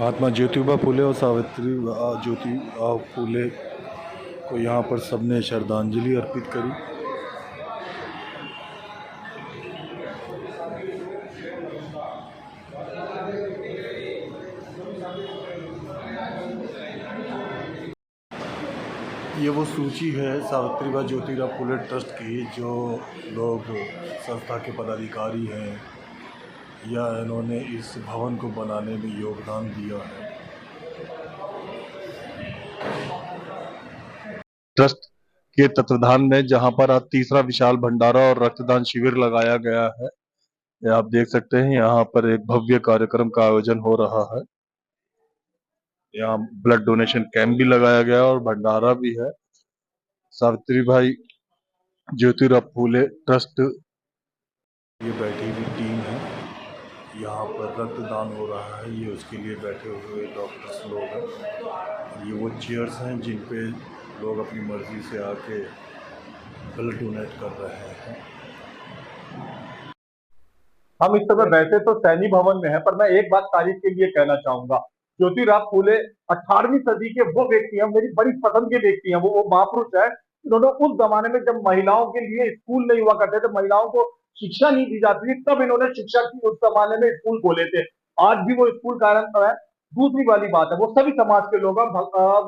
महात्मा ज्योतिबा फुले और सावित्री ज्योतिबा फुले को यहाँ पर सबने श्रद्धांजलि अर्पित करी। ये वो सूची है सावित्रीबाई ज्योतिबा फुले ट्रस्ट की, जो लोग संस्था के पदाधिकारी हैं या इन्होंने इस भवन को बनाने में योगदान दिया है। ट्रस्ट के तत्वाधान में जहां पर आज तीसरा विशाल भंडारा और रक्तदान शिविर लगाया गया है। ये आप देख सकते हैं, यहाँ पर एक भव्य कार्यक्रम का आयोजन हो रहा है। यहाँ ब्लड डोनेशन कैंप भी लगाया गया है और भंडारा भी है। सावित्रीबाई ज्योतिबा फुले ट्रस्ट ये बैठी हुई टीम है। यहाँ पर रक्तदान हो रहा है, ये उसके लिए बैठे हुए डॉक्टर्स लोग हैं। ये वो चेयर्स हैं जिन पे लोग अपनी मर्जी से आके ब्लड डोनेट कर रहे हैं। हम इस समय वैसे तो सैनी भवन में है, पर मैं एक बात तारीफ के लिए कहना चाहूंगा। ज्योतिराव फूले 18वीं सदी के वो व्यक्ति हैं, मेरी बड़ी पसंद के व्यक्ति हैं। वो महापुरुष है। इन्होंने उस जमाने में जब महिलाओं के लिए स्कूल नहीं हुआ करते थे, महिलाओं को शिक्षा नहीं दी जाती थी, तब इन्होंने शिक्षा की उस जमाने में स्कूल खोले थे। आज भी वो स्कूल कार्यरत है। दूसरी वाली बात है, वो सभी समाज के लोग हैं।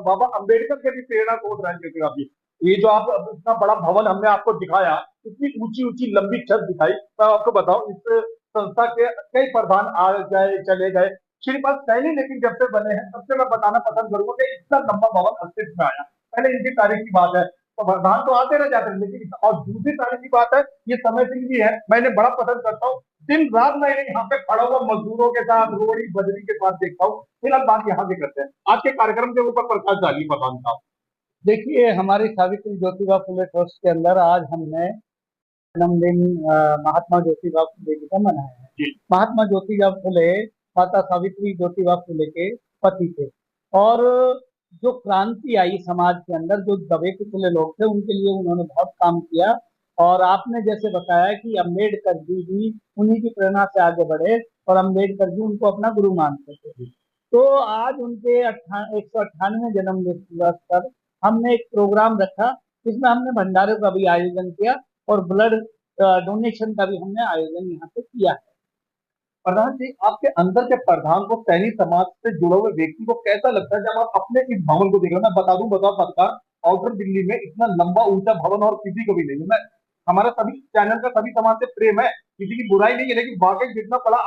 बाबा अम्बेडकर के भी प्रेरणा स्रोत रहे ज्योतिराव जी। ये जो आप इतना बड़ा भवन हमने आपको दिखाया, इतनी ऊंची ऊंची लंबी छत दिखाई, मैं आपको बताऊं, इस संस्था के कई प्रधान आ गए चले गए, श्रीपाद सैनी लेकिन जब से बने हैं तब से मैं बताना पसंद करूंगा कि इतना लंबा भवन अस्तित्व में आया। पहले इनकी तारीख की बात है, तो प्रधान तो आते रह जाते हैं, लेकिन और दूसरी तारीख की बात है, ये समय सिंह जी है। मैंने बड़ा पसंद करता हूँ, दिन रात मैं यहाँ पे खड़ा हुआ मजदूरों के साथ, रोड़ी बजरी के साथ देखता हूँ। फिलहाल बात यहाँ की करते हैं, आज के कार्यक्रम के ऊपर प्रकाश डालिए प्रधान साहब। देखिए, हमारी सावित्री ज्योतिबा फुले ट्रस्ट के अंदर आज हमने जन्मदिन महात्मा ज्योतिबा फुले जी का मनाया है। महात्मा ज्योतिबा फुले माता सावित्री ज्योतिबा फुले के पति थे, और जो क्रांति आई समाज के अंदर, जो दबे कुचले लोग थे, उनके लिए उन्होंने बहुत काम किया। और आपने जैसे बताया कि अम्बेडकर जी भी उन्हीं की प्रेरणा से आगे बढ़े, और अम्बेडकर जी उनको अपना गुरु मानते थे। तो आज उनके 198वें जन्म दिवस पर हमने एक प्रोग्राम रखा, जिसमें हमने भंडारे का भी आयोजन किया और ब्लड डोनेशन का भी हमने आयोजन यहाँ पे किया है। प्रधान जी, आपके अंदर के प्रधान को, सैनी समाज से जुड़े हुए व्यक्ति को कैसा लगता है जब आप अपने इस भवन को देख रहे हो? मैं बता दूं, बताओ पत्रकार, आउटर दिल्ली में इतना लंबा ऊंचा भवन और किसी को भी नहीं है। मैं हमारा सभी चैनल का सभी समाज से प्रेम है, किसी की बुराई नहीं है, लेकिन वाकई जितना बड़ा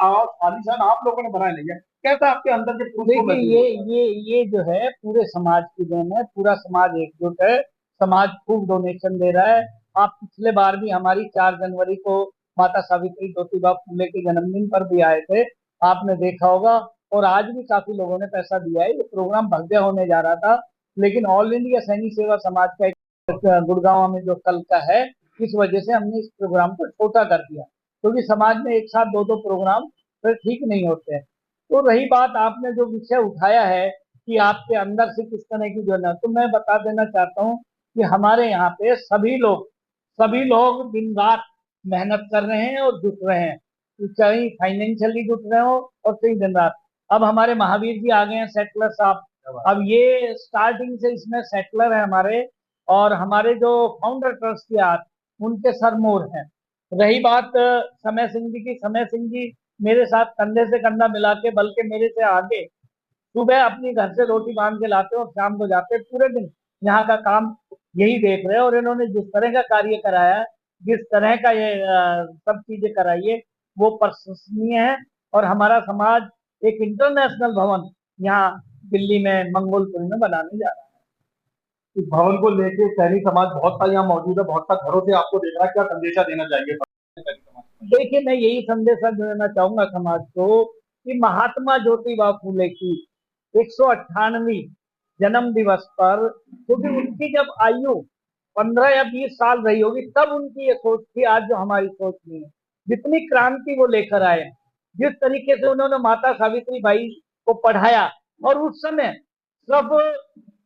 आलीशान आप लोगों ने बनाया नहीं है। कैसा आपके अंदर के पुरुष को? देखिए, ये जो है पूरे समाज की देन है, पूरा समाज एकजुट है, समाज खूब डोनेशन दे रहा है। आप पिछले बार भी हमारी 4 जनवरी को माता सावित्री ज्योतिबा फुले के जन्मदिन पर भी आए थे, आपने देखा होगा। और आज भी काफी लोगों ने पैसा दिया है। ये प्रोग्राम भव्य होने जा रहा था, लेकिन ऑल इंडिया सैनिक सेवा समाज का एक गुड़गांव में जो कल का है, इस वजह से हमने इस प्रोग्राम को छोटा कर दिया, क्योंकि समाज में एक साथ दो प्रोग्राम फिर ठीक नहीं होते हैं। तो रही बात, आपने जो विषय उठाया है कि आपके अंदर से किस तरह की जो है, तो मैं बता देना चाहता हूँ कि हमारे यहाँ पे सभी लोग दिन रात मेहनत कर रहे हैं और जुट रहे हैं, चाहे फाइनेंशियली जुट रहे हो और सही दिन रात। अब हमारे महावीर जी आ गए हैं, सेटलर साहब। अब ये स्टार्टिंग से इसमें सेटलर है हमारे, और हमारे जो फाउंडर ट्रस्टियार उनके सरमोर हैं। रही बात समय सिंह जी की, समय सिंह जी मेरे साथ कंधे से कंधा मिला के, बल्कि मेरे से आगे, सुबह अपनी घर से रोटी बांध के लाते और शाम को जाते, पूरे दिन यहाँ का काम यही देख रहे हैं। और इन्होंने जिस तरह का कार्य कराया, जिस तरह का ये सब चीजें कराई है, वो प्रशंसनीय है। और हमारा समाज एक इंटरनेशनल भवन यहाँ दिल्ली में मंगोलपुर में बनाने जा रहा है। इस भवन को लेके सैनी समाज बहुत सा यहाँ मौजूद है, बहुत सा घरों से आपको देख रहा है, क्या संदेशा देना चाहिए सैनी समाज? देखिए, मैं यही संदेशा देना चाहूंगा समाज को कि महात्मा ज्योतिबा फुले की 198वीं जन्म दिवस पर, क्योंकि उनकी जब आयु 15 या 20 साल रही होगी, तब उनकी ये सोच थी, आज जो हमारी सोच नहीं है। जितनी क्रांति वो लेकर आए, जिस तरीके से उन्होंने माता सावित्री बाई को पढ़ाया, और उस समय सब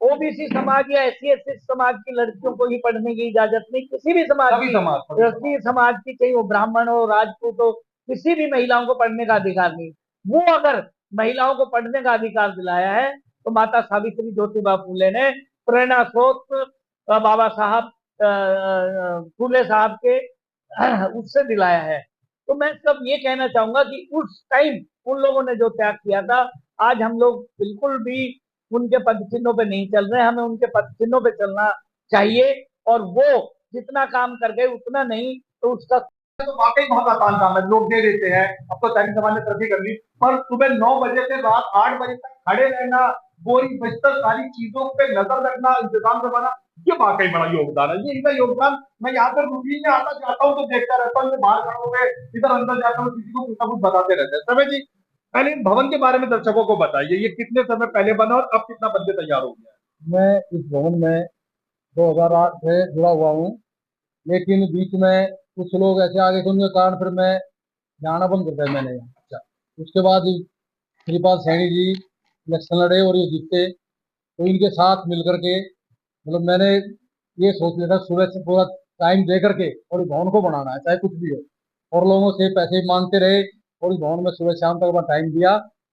ओबीसी समाज या SC/ST समाज की लड़कियों को ही पढ़ने की इजाजत नहीं, किसी भी समाज की, चाहे वो ब्राह्मण हो, राजपूत हो, किसी भी महिलाओं को पढ़ने का अधिकार नहीं। वो अगर महिलाओं को पढ़ने का अधिकार दिलाया है, तो माता सावित्री ज्योतिबा फूले ने प्रेरणा स्रोत बाबा साहब फूले साहब के उससे दिलाया है। तो मैं सब ये कहना चाहूंगा कि उस टाइम उन लोगों ने जो त्याग किया था, आज हम लोग बिल्कुल भी उनके पद चिन्हों पे नहीं चल रहे, हमें उनके पद चिन्हों पे चलना चाहिए। और वो जितना काम कर गए उतना नहीं, तो उसका तो वाकई बहुत आसान काम है, लोग दे देते हैं। अब तो सैनिक समाज ने तरक्की कर ली, पर सुबह 9 बजे से रात 8 बजे तक खड़े रहना, बोरी बस्तर सारी चीजों पे नजर रखना, इंतजाम करवाना, ये वाकई बड़ा योगदान है। ये इनका योगदान मैं यहाँ पर रूटीन में आता जाता हूँ तो देखता रहता हूँ, बाहर खड़ा हो गए, इधर अंदर जाता हूँ, किसी को कुछ ना कुछ बताते रहते हैं। समय जी, पहले इन भवन के बारे में दर्शकों को बताइए, ये कितने समय पहले बना और अब कितना बनके तैयार हो गया? मैं इस भवन में 2008 से जुड़ा हुआ हूँ, लेकिन बीच में कुछ लोग ऐसे आगे थे, उनके कारण फिर मैं जाना बंद कर दिया मैंने। अच्छा, उसके बाद श्रीपाल सैनी जी इलेक्शन लड़े और ये जीते, तो इनके साथ मिलकर के मतलब मैंने ये सोच लिया था सुबह से पूरा टाइम दे करके और इस भवन को बनाना है, चाहे कुछ भी हो। और लोगों से पैसे मांगते रहे और इस भवन में सुबह शाम तक अपना टाइम दिया।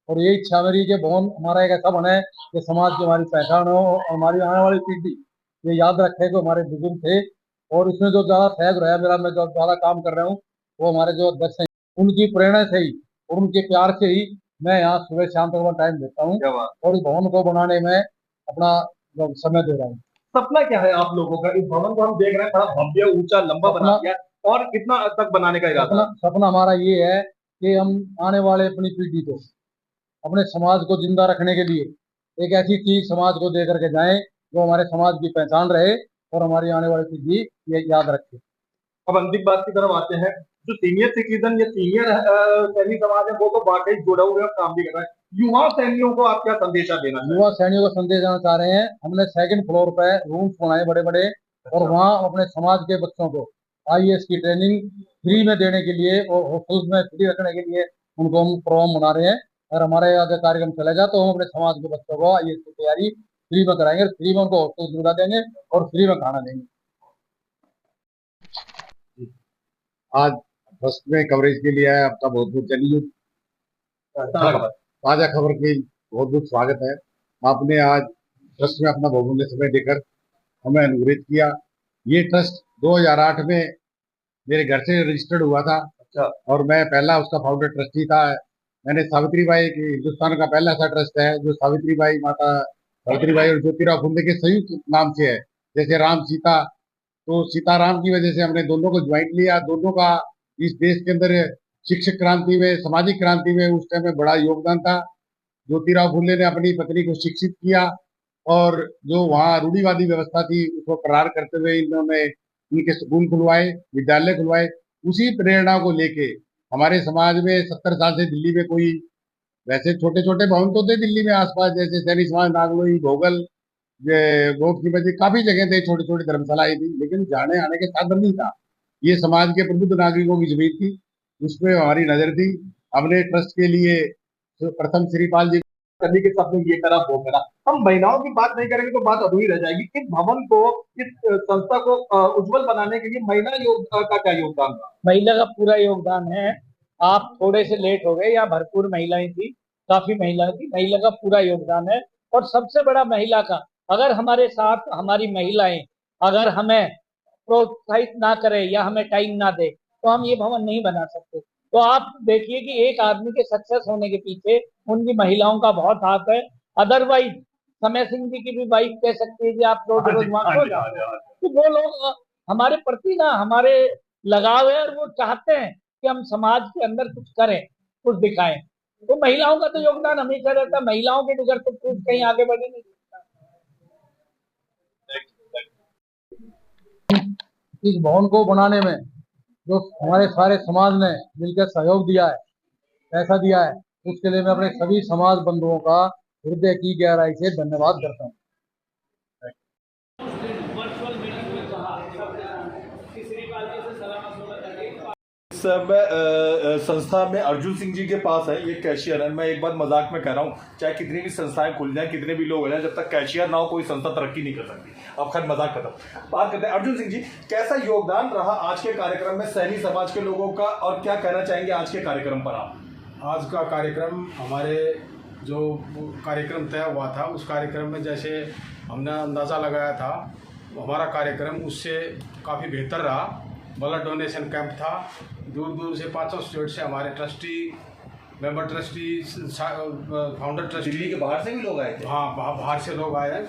और ये इच्छा मेरी कि भवन हमारा एक ऐसा बने कि समाज की हमारी पहचान हो और हमारी आने वाली पीढ़ी ये याद रखे कि हमारे बुजुर्ग थे। और इसमें जो ज्यादा सहयोग रहा मेरा, मैं जो ज्यादा काम कर रहा हूँ, वो हमारे जो अध्यक्ष हैं उनकी प्रेरणा से ही और उनके प्यार से ही मैं यहाँ सुबह शाम तक अपना टाइम देता हूँ और इस भवन को बनाने में अपना समय दे रहा हूँ। सपना क्या है आप लोगों का? इस भवन को हम देख रहे हैं, बड़ा भव्य ऊंचा लंबा बना दिया, और कितना तक बनाने का इरादा? सपना हमारा ये है कि हम आने वाले अपनी पीढ़ी को, अपने समाज को जिंदा रखने के लिए एक ऐसी चीज समाज को दे करके जाएं जो हमारे समाज की पहचान रहे और हमारी आने वाली पीढ़ी ये याद रखे। अब अंतिम बात की तरफ आते हैं। जो सीनियर सिटीजन या सीनियर सैनिक समाज है, वो तो वाकई जुड़े हुए और काम भी कर रहे हैं। युवा सैनिकों को आप क्या संदेशा देना? युवा सैनिकों को संदेश देना चाह रहे हैं, हमने 2nd फ्लोर पे रूम्स बनाए बड़े बड़े, और वहाँ अपने समाज के बच्चों को IAS की ट्रेनिंग फ्री में देने के लिए और हॉस्टल्स में फ्री रखने के लिए उनको हम प्रोग्राम बना रहे हैं। और हमारे आगे कार्यक्रम चलेगा तो हम अपने समाज के बच्चों को IAS की तैयारी फ्री में कराएंगे, फ्री में उनको हॉस्टल सुविधा देंगे और फ्री में खाना देंगे। आज फर्स्ट में कवरेज के लिए आया आपका बहुत बहुत चलिए ताजा खबर के बहुत बहुत स्वागत है। आपने आज ट्रस्ट में अपना बहुमूल्य समय देकर हमें अनुग्रहित किया। ये ट्रस्ट 2008 में मेरे घर से रजिस्टर्ड हुआ था। अच्छा। और मैं पहला उसका फाउंडर ट्रस्टी था। मैंने सावित्री बाई की, हिंदुस्तान का पहला ऐसा ट्रस्ट है जो सावित्री बाई, माता सावित्री बाई और ज्योतिराव फुले के संयुक्त नाम से है। जैसे राम सीता, तो सीताराम की वजह से हमने दोनों को ज्वाइंट लिया। दोनों का इस देश के अंदर शिक्षक क्रांति में, सामाजिक क्रांति में उस टाइम में बड़ा योगदान था। ज्योतिराव फुले ने अपनी पत्नी को शिक्षित किया और जो वहाँ रूढ़िवादी व्यवस्था थी उसको करार करते हुए इन्होंने उनके स्कूल खुलवाए, विद्यालय खुलवाए। उसी प्रेरणा को लेके हमारे समाज में 70 साल से दिल्ली में कोई वैसे छोटे छोटे भवन तो थे दिल्ली में आसपास, जैसे सैनिक समाज, नागलोई, भोगल, गोट की वजह काफी जगह थे, छोटी छोटी धर्मशालाएं थी, लेकिन जाने आने के साधन नहीं था। ये समाज के प्रबुद्ध नागरिकों की जमीन थी, उसमें हमारी नजर थी। हमने ट्रस्ट के लिए प्रथम श्रीपाल जी करने के सबने ये करा वो करा। हम महिलाओं की बात नहीं करेंगे तो बात अधूरी रह जाएगी। इस भवन को, इस संस्था को उज्जवल बनाने के लिए महिला का क्या योगदान था? महिला का पूरा योगदान है। आप थोड़े से लेट हो गए, यहाँ भरपूर महिलाएं थी, काफी महिलाएं थी। महिला का पूरा योगदान है। और सबसे बड़ा महिला का, अगर हमारे साथ हमारी महिलाएं अगर हमें प्रोत्साहित ना करे या हमें टाइम ना दे तो हम ये भवन नहीं बना सकते। तो आप देखिए कि एक आदमी के सक्सेस होने के पीछे उनकी महिलाओं का बहुत हाथ है। अदरवाइज समय सिंह जी की भी वाइफ कह सकती है कि आप रोज रोज वहां हो जाओ, तो वो लोग हमारे प्रति ना हमारे लगाव है और वो चाहते हैं कि हम समाज के अंदर कुछ करें, कुछ दिखाएं। तो महिलाओं का तो योगदान हमेशा रहता है। महिलाओं के बगैर तो कुछ कहीं आगे बढ़े नहीं। इस भवन को बनाने में जो हमारे सारे समाज ने मिलकर सहयोग दिया है, पैसा दिया है, उसके लिए मैं अपने सभी समाज बंधुओं का हृदय की गहराई से धन्यवाद करता हूँ। सब संस्था में अर्जुन सिंह जी के पास है, ये कैशियर है। मैं एक बात मजाक में कह रहा हूँ, चाहे कितनी भी संस्थाएं खुल जाएं, कितने भी लोग हो जाएं, जब तक कैशियर ना हो कोई संस्था तरक्की नहीं कर सकती। अब खैर मजाक खत्म। बात करते हैं अर्जुन सिंह जी, कैसा योगदान रहा आज के कार्यक्रम में सैनी समाज के लोगों का, और क्या कहना चाहेंगे आज के कार्यक्रम पर आप? आज का कार्यक्रम हमारे जो कार्यक्रम तय हुआ था उस कार्यक्रम में जैसे हमने अंदाज़ा लगाया था हमारा कार्यक्रम उससे काफ़ी बेहतर रहा। ब्लड डोनेशन कैंप था, दूर दूर से 500 स्टेट से हमारे trustee, member trustee, founder trustee, Delhi के बाहर से भी लोग आए थे। हाँ, बाहर से लोग आए हैं,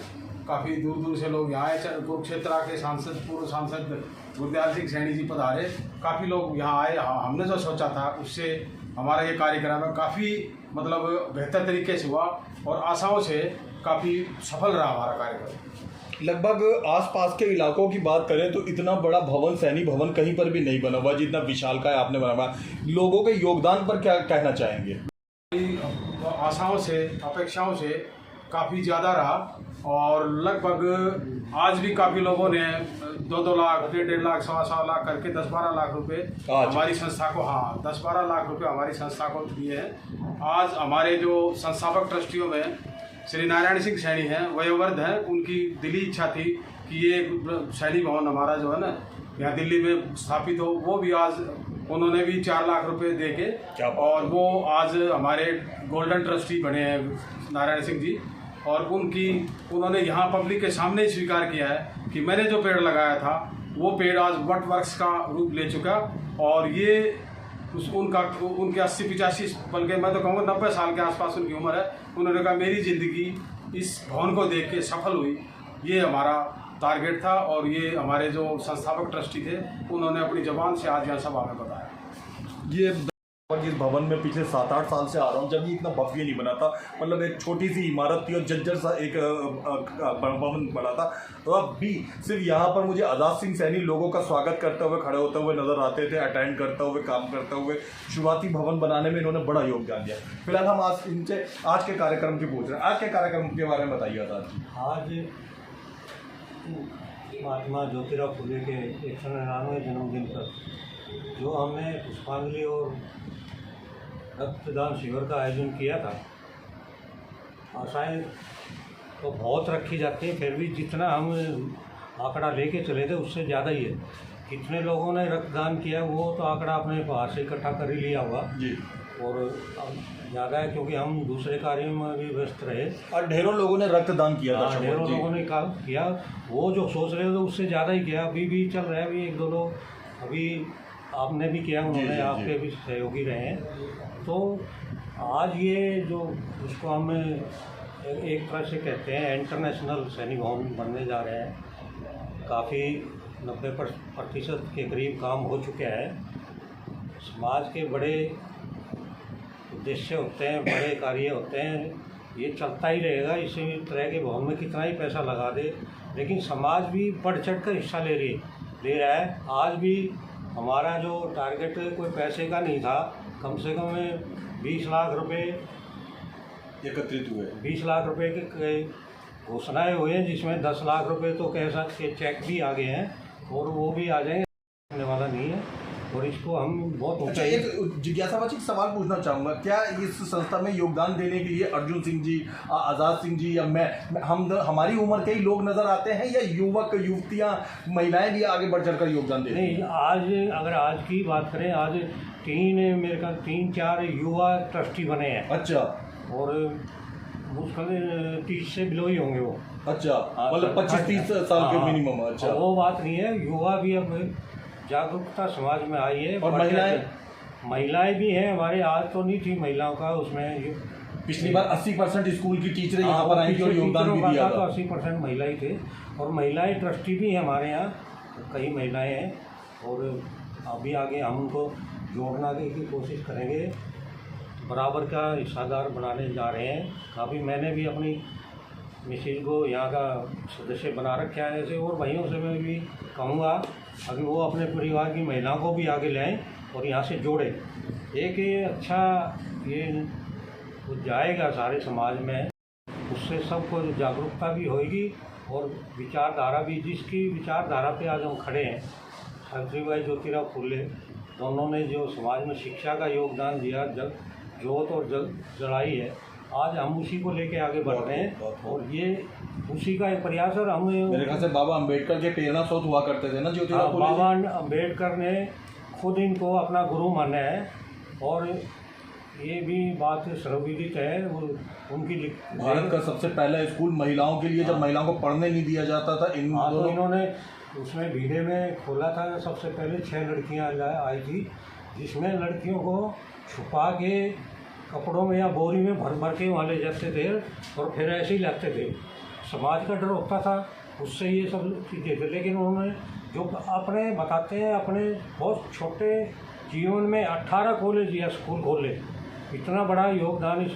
काफ़ी दूर दूर से लोग यहाँ आए। कुरुक्षेत्र के सांसद, पूर्व सांसद गुरदयाल सिंह सैनी जी पधारे, काफ़ी लोग यहाँ आए। हमने जो सोचा था उससे हमारा ये कार्यक्रम है काफ़ी मतलब बेहतर तरीके से हुआ और आशाओं से काफ़ी सफल रहा हमारा कार्यक्रम। लगभग आसपास के इलाकों की बात करें तो इतना बड़ा भवन, सैनी भवन कहीं पर भी नहीं बना हुआ जितना विशालकाय आपने बना हुआ। लोगों के योगदान पर क्या कहना चाहेंगे? आशाओं से, अपेक्षाओं से काफ़ी ज़्यादा रहा और लगभग आज भी काफ़ी लोगों ने 2-2 लाख, 1.5 लाख, 1.25 लाख करके 10-12 लाख रुपए हमारी संस्था को, 10-12 लाख रुपए हमारी संस्था को दिए हैं। आज हमारे जो संस्थापक ट्रस्टियों में श्री नारायण सिंह सैनी हैं, वयोवृद्ध हैं, उनकी दिली इच्छा थी कि ये सैनी भवन हमारा जो है ना यहाँ दिल्ली में स्थापित हो। वो भी आज उन्होंने भी 4 लाख रुपए दे के और वो आज हमारे गोल्डन ट्रस्टी बने हैं नारायण सिंह जी। और उन्होंने यहाँ पब्लिक के सामने ही स्वीकार किया है कि मैंने जो पेड़ लगाया था वो पेड़ आज वट वृक्ष का रूप ले चुका और ये उनके 80-85 बल्कि मैं तो कहूँगा 90 साल के आसपास उनकी उम्र है। उन्होंने कहा मेरी ज़िंदगी इस भवन को देख के सफल हुई। ये हमारा टारगेट था और ये हमारे जो संस्थापक ट्रस्टी थे उन्होंने अपनी ज़बान से आज यहाँ सभा में बताया। ये जिस भवन में पिछले 7-8 साल से आ रहा हूँ, जब ये इतना भव्य नहीं बना था, मतलब एक छोटी सी इमारत थी और जर्जर सा एक भवन बना था, तो अब भी सिर्फ यहाँ पर मुझे आज़ाद सिंह सैनी लोगों का स्वागत करते हुए, खड़े होते हुए नजर आते थे, अटेंड करते हुए, काम करते हुए। शुरुआती भवन बनाने में इन्होंने बड़ा योगदान दिया। फिलहाल हम आज इनसे आज के कार्यक्रम की पूछ रहे हैं। आज के कार्यक्रम के बारे में बताइए आज़ाद जी। आज महात्मा ज्योतिराव फुले के 199वें जन्मदिन पर जो हमने पुष्पांजलि और रक्तदान शिविर का आयोजन किया था, आशाएं तो बहुत रखी जाती हैं, फिर भी जितना हम आंकड़ा लेके चले थे उससे ज़्यादा ही है। कितने लोगों ने रक्तदान किया वो तो आंकड़ा अपने बाहर से इकट्ठा कर ही लिया हुआ जी, और ज़्यादा है क्योंकि हम दूसरे कार्यों में भी व्यस्त रहे और ढेरों लोगों ने रक्तदान किया था। ढेरों लोगों ने किया, वो जो सोच रहे थे उससे ज़्यादा ही किया। अभी भी चल रहा है, अभी 1-2 लोग, अभी आपने भी किया, उन्होंने आपके भी सहयोगी रहे हैं। तो आज ये जो उसको हम एक तरह से कहते हैं इंटरनेशनल सैनी भवन बनने जा रहे हैं। काफ़ी 90% के करीब काम हो चुका है। समाज के बड़े उद्देश्य होते हैं, बड़े कार्य होते हैं, ये चलता ही रहेगा। इसी तरह के भवन में कितना ही पैसा लगा दे, लेकिन समाज भी बढ़ चढ़ कर हिस्सा ले रहा है। आज भी हमारा जो टारगेट कोई पैसे का नहीं था, कम से कम 20 लाख रुपए एकत्रित हुए। 20 लाख रुपए के घोषणाएँ हुए हैं, जिसमें 10 लाख रुपए तो कह सकते के चेक भी आ गए हैं और वो भी आ जाएंगे, होने वाला नहीं है। और इसको हम बहुत अच्छा, एक जिज्ञासावाची सवाल पूछना चाहूँगा, क्या इस संस्था में योगदान देने के लिए अर्जुन सिंह जी, आज़ाद सिंह जी या हम हमारी उम्र के ही लोग नज़र आते हैं या युवक युवतियाँ महिलाएं भी आगे बढ़ चढ़कर योगदान देते हैं? नहीं, अगर आज की बात करें, आज मेरे ख्याल 3-4 युवा ट्रस्टी बने हैं। अच्छा, और मुश्किल 30 से बिलो ही होंगे वो। अच्छा, मतलब 25-30 साल के मिनिमम। अच्छा, वो बात नहीं है, युवा भी अब जागरूकता समाज में आई है। और महिलाएं भी हैं हमारे। आज तो नहीं थी महिलाओं का उसमें, पिछली बार 80% स्कूल की टीचरें यहाँ पर आई थी और योगदान भी दिया था। तो 80% महिला ही थे और महिलाएं ट्रस्टी भी हैं हमारे यहाँ, कई महिलाएं हैं। और अभी आगे हम उनको जोड़ना की कोशिश करेंगे, बराबर का हिस्सादार बनाने जा रहे हैं। काफ़ी मैंने भी अपनी मिसेज को यहाँ का सदस्य बना रखा है ऐसे, और भाइयों से मैं भी कहूँगा अभी वो अपने परिवार की महिलाओं को भी आगे लाएं और यहाँ से जोड़े। एक ये अच्छा ये वो जाएगा सारे समाज में, उससे सबको जागरूकता भी होगी और विचारधारा भी, जिसकी विचारधारा पे आज हम खड़े हैं, सावित्रीबाई ज्योतिराव फुले दोनों ने जो समाज में शिक्षा का योगदान दिया, जोत और जलाई है, आज हम उसी को लेके आगे बढ़ रहे हैं और ये उसी का एक प्रयास है। हम मेरे ख्याल से बाबा अम्बेडकर के प्रेरणा स्रोत हुआ करते थे ना ज्योतिराव फुले। बाबा अम्बेडकर ने खुद इनको अपना गुरु माना है और ये भी बात सर्वविदित है। वो उनकी भारत का सबसे पहला स्कूल महिलाओं के लिए, जब महिलाओं को पढ़ने नहीं दिया जाता था, इन हाँ, तो दोनों इन्होंने उसमें भीड़े में खोला था। सबसे पहले 6 लड़कियां आई थी, जिसमें लड़कियों को छुपा के कपड़ों में या बोरी में भर भर के वहाँ ले जाते थे और फिर ऐसे ही लगते थे। समाज का डर होता था, उससे ये सब चीज़ें थे। लेकिन उन्होंने जो अपने बताते हैं, अपने बहुत छोटे जीवन में 18 कॉलेज या स्कूल खोले। इतना बड़ा योगदान इस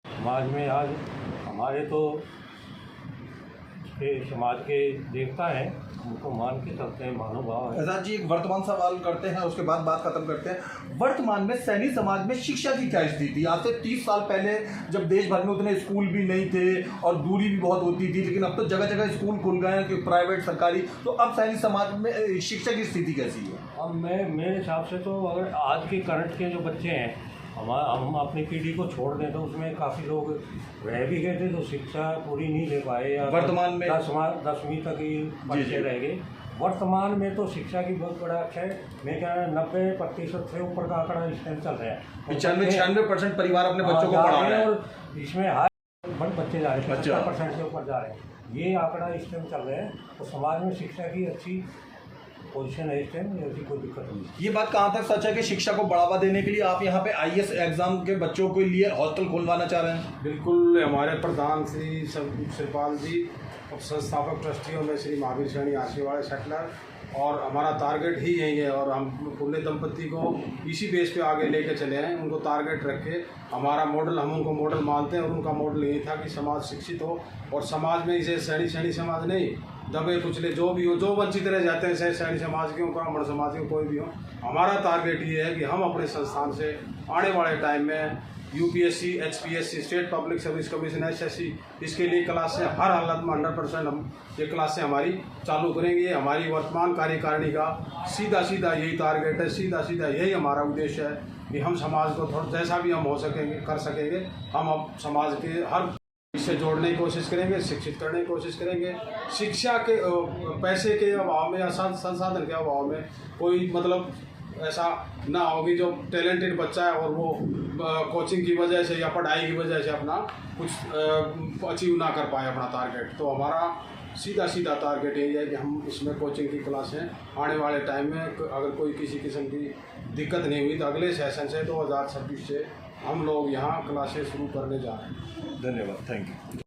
समाज में। आज हमारे तो समाज के देवता हैं, उनको मान के चलते हैं, महानुभाव है। आजाद जी, एक वर्तमान सवाल करते हैं, उसके बाद बात खत्म करते हैं। वर्तमान में सैनी समाज में शिक्षा की क्या स्थिति? आज से 30 साल पहले जब देश भर में उतने स्कूल भी नहीं थे और दूरी भी बहुत होती थी, लेकिन अब तो जगह जगह स्कूल खुल गए हैं, कि प्राइवेट, सरकारी। तो अब सैनी समाज में शिक्षा की स्थिति कैसी है? अब मेरे हिसाब से तो अगर आज के करंट के जो बच्चे हैं, हम अपनी पीढ़ी को छोड़ दें तो उसमें काफ़ी लोग रह भी गए थे, तो शिक्षा पूरी नहीं ले पाए, या वर्तमान में 10वीं तक ही बच्चे रह गए। वर्तमान में तो शिक्षा की बहुत बड़ा अच्छा है। मैं कह रहा 90% से ऊपर का आंकड़ा इस टाइम चल रहा है। 95-96% परिवार अपने बच्चों को पढ़ा रहे हैं, और इसमें बड़े बच्चे जा रहे हैं, 50% से ऊपर जा रहे हैं। ये आंकड़ा इस टाइम चल रहा है। तो समाज में शिक्षा की अच्छी पोजीशन है इस टाइम, ऐसी कोई दिक्कत नहीं। ये बात कहाँ तक सच है कि शिक्षा को बढ़ावा देने के लिए आप यहाँ पे IAS एग्जाम के बच्चों के लिए हॉस्टल खुलवाना चाह रहे हैं? बिल्कुल। हमारे प्रधान श्री शिवपाल जी और संस्थापक ट्रस्टियों में श्री महावीर सैनी आशीवाड़े सेटलर, और हमारा टारगेट ही यही है। और हम पुण्य दंपति को इसी बेस पे आगे लेके चले हैं। उनको टारगेट रख के हमारा मॉडल, हम उनको मॉडल मानते हैं, और उनका मॉडल यही था कि समाज शिक्षित हो। और समाज में इसे सैनी समाज नहीं, दबे कुचले जो भी हो, जो वंचित रह जाते हैं, चाहे सैनी समाज के हो, ब्राह्मण समाज के हो, कोई भी हो, हमारा टारगेट ये है कि हम अपने संस्थान से आने वाले टाइम में UPSC, HPSC, state public service commission, SSC, इसके लिए क्लासें हर हालत में 100% हम ये क्लासें हमारी चालू करेंगे। हमारी वर्तमान कार्यकारिणी का सीधा यही टारगेट है, सीधा यही हमारा उद्देश्य है कि हम समाज को थोड़ा जैसा भी हम हो सकेंगे कर सकेंगे, हम अब समाज के हर इससे जोड़ने की कोशिश करेंगे, शिक्षित करने की कोशिश करेंगे। शिक्षा के पैसे के अभाव में या संसाधन के अभाव में कोई मतलब ऐसा ना होगी जो टैलेंटेड बच्चा है और वो कोचिंग की वजह से या पढ़ाई की वजह से अपना कुछ अचीव ना कर पाए अपना टारगेट। तो हमारा सीधा टारगेट यही है कि हम इसमें कोचिंग की क्लासें आने वाले टाइम में, अगर कोई किसी किस्म की दिक्कत नहीं हुई तो अगले सेशन से 2026 से हम लोग यहाँ क्लासेस शुरू करने जा रहे हैं। धन्यवाद, थैंक यू।